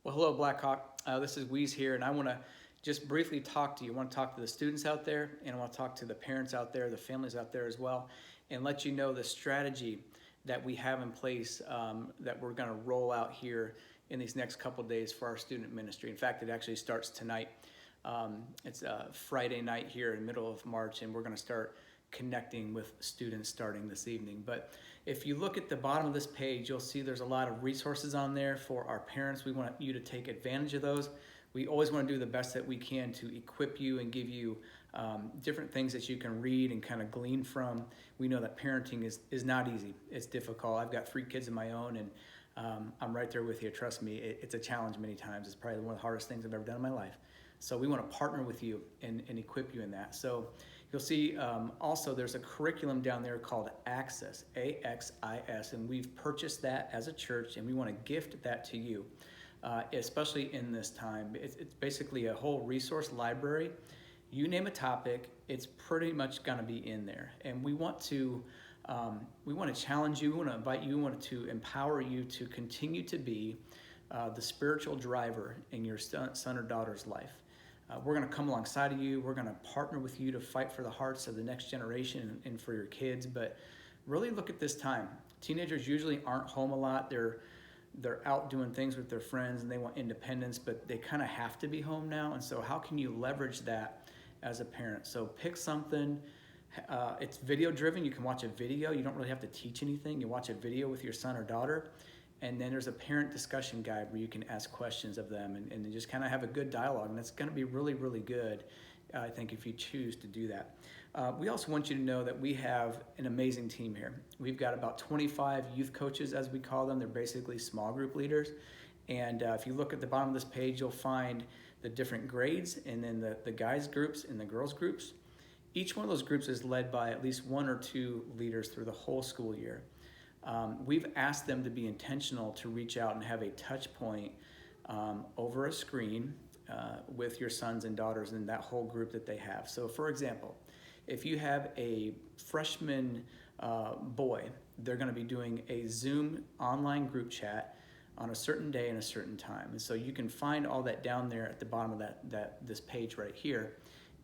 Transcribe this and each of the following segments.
Well, hello, Blackhawk. This is Weaz here, and I want to just briefly talk to you. I want to talk to the students out there, and I want to talk to the parents out there, the families out there as well, and let you know the strategy that we have in place that we're going to roll out here in these next couple days for our student ministry. In fact, it actually starts tonight. It's a Friday night here in the middle of March, and we're going to start connecting with students starting this evening. But if you look at the bottom of this page, you'll see there's a lot of resources on there for our parents. We want you to take advantage of those. We always want to do the best that we can to equip you and give you different things that you can read and kind of glean from. We know that parenting is not easy. It's difficult. I've got 3 kids of my own, and I'm right there with you. Trust me, it's a challenge many times. It's probably one of the hardest things I've ever done in my life. So we want to partner with you and equip you in that. So you'll see also there's a curriculum down there called Access, AXIS, and we've purchased that as a church, and we want to gift that to you, especially in this time. It's basically a whole resource library. You name a topic, it's pretty much going to be in there. And we want to challenge you, we want to invite you, we want to empower you to continue to be the spiritual driver in your son or daughter's life. We're going to come alongside of you. We're going to partner with you to fight for the hearts of the next generation and for your kids. But really look at this time. Teenagers usually aren't home a lot. They're out doing things with their friends and they want independence, but they kind of have to be home now. And so how can you leverage that as a parent? So pick something. It's video driven. You can watch a video. You don't really have to teach anything. You watch a video with your son or daughter. And then there's a parent discussion guide where you can ask questions of them and just kind of have a good dialogue. And that's going to be really, really good, I think, if you choose to do that. We also want you to know that we have an amazing team here. We've got about 25 youth coaches, as we call them. They're basically small group leaders. And if you look at the bottom of this page, you'll find the different grades and then the guys groups and the girls groups. Each one of those groups is led by at least 1 or 2 leaders through the whole school year. We've asked them to be intentional to reach out and have a touch point over a screen with your sons and daughters in that whole group that they have. So for example, if you have a freshman boy, they're going to be doing a Zoom online group chat on a certain day and a certain time. And so you can find all that down there at the bottom of this page right here,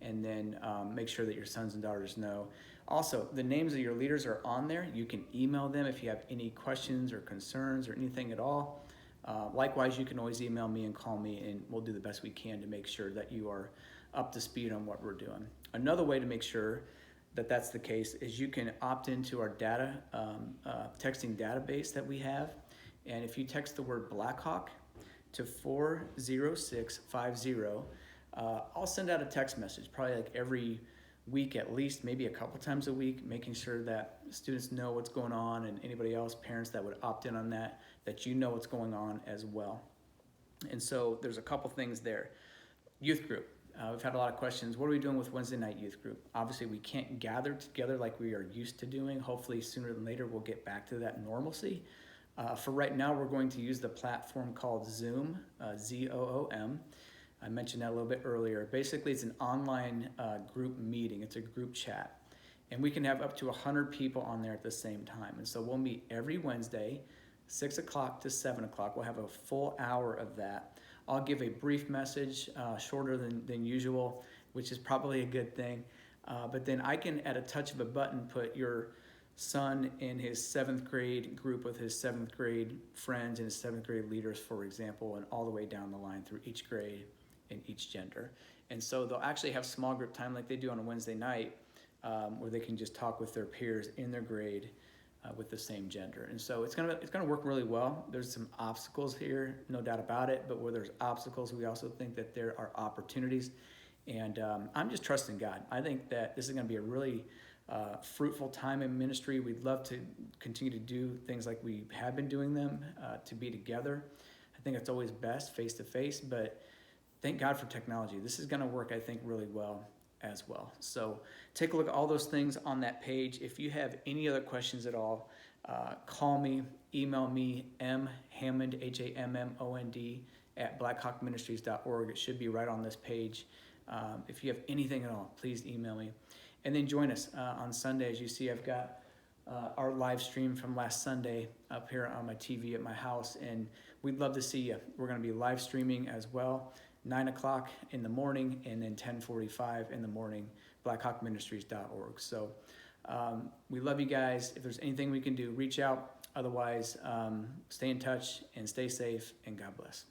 and then make sure that your sons and daughters know. Also, the names of your leaders are on there. You can email them if you have any questions or concerns or anything at all. Likewise, you can always email me and call me, and we'll do the best we can to make sure that you are up to speed on what we're doing. Another way to make sure that that's the case is you can opt into our data texting database that we have. And if you text the word Blackhawk to 40650, I'll send out a text message probably like every week at least, maybe a couple times a week, making sure that students know what's going on, and anybody else, parents that would opt in on that you know what's going on as well. And so there's a couple things there. Youth group. We've had a lot of questions. What are we doing with Wednesday night youth group? Obviously, we can't gather together like we are used to doing. Hopefully, sooner than later, we'll get back to that normalcy. For right now, we're going to use the platform called Zoom, Zoom. I mentioned that a little bit earlier. Basically, it's an online group meeting. It's a group chat. And we can have up to 100 people on there at the same time. And so we'll meet every Wednesday, 6 o'clock to 7 o'clock. We'll have a full hour of that. I'll give a brief message, shorter than usual, which is probably a good thing. But then I can, at a touch of a button, put your son in his 7th grade group with his 7th grade friends and his 7th grade leaders, for example, and all the way down the line through each grade and each gender. And so they'll actually have small group time like they do on a Wednesday night, where they can just talk with their peers in their grade with the same gender. And so it's gonna work really well. There's some obstacles here, no doubt about it, but where there's obstacles, we also think that there are opportunities. And I'm just trusting God. I think that this is gonna be a really fruitful time in ministry. We'd love to continue to do things like we have been doing them, to be together. I think it's always best face to face, but thank God for technology. This is going to work, I think, really well as well. So take a look at all those things on that page. If you have any other questions at all, call me, email me, mhammond, HAMMOND, at blackhawkministries.org. It should be right on this page. If you have anything at all, please email me. And then join us on Sunday. As you see, I've got our live stream from last Sunday up here on my TV at my house, and we'd love to see you. We're going to be live streaming as well, 9 o'clock in the morning and then 10:45 in the morning, blackhawkministries.org. So we love you guys. If there's anything we can do, reach out. Otherwise, stay in touch and stay safe, and God bless.